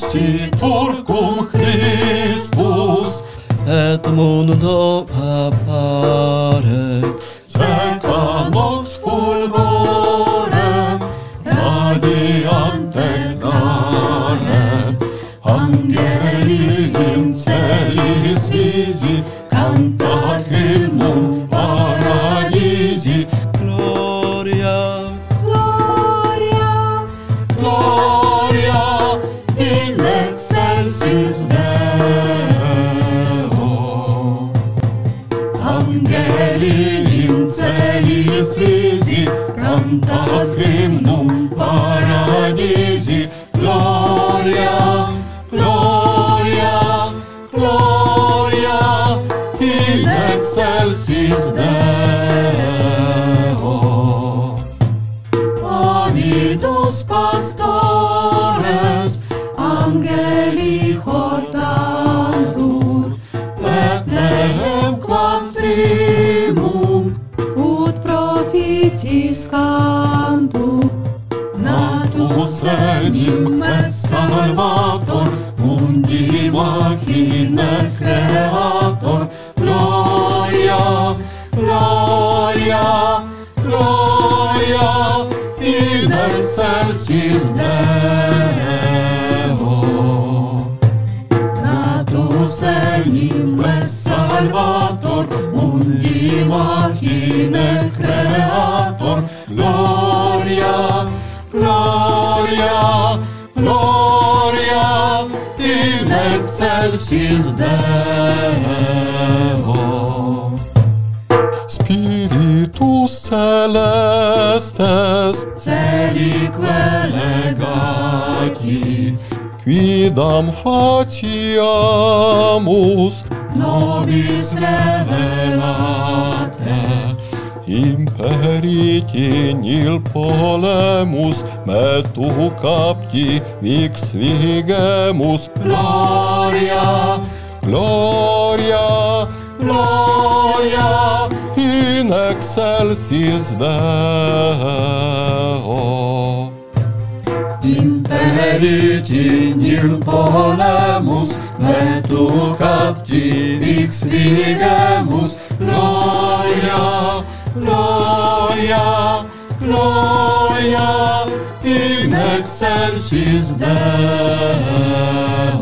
vestitur cum Christus, et mundo appare, seca nox fulgore, radiante clare, angeli in celis visi, cantat hymnum paradisi. gloria, Gloria, Gloria, in excelsis Deo. Angeli in celis visi, cantat hymnum paradisi. Gloria, Gloria, Gloria, in excelsis Deo. Anidos pastores, angeli hortantur, Bethlehem quam primum, ut profitis cantur, natus enim es salvator, mundi machine creator. Gloria, Gloria, Gloria, in excelsis Deo. Natus enim es salvator, mundi machine creator. Gloria, Gloria, Gloria, in excelsis Deo. Spiritus celestes, celique legati, quidam faciamus nobis revelate, imperiti nil polemus, me tu capti vix vigemus. Gloria, Gloria, Gloria, in excelsis Deo. Imperiti nil polemus, me tu capti vix vigemus. Gloria, Gloria, Gloria, in excelsis Deo.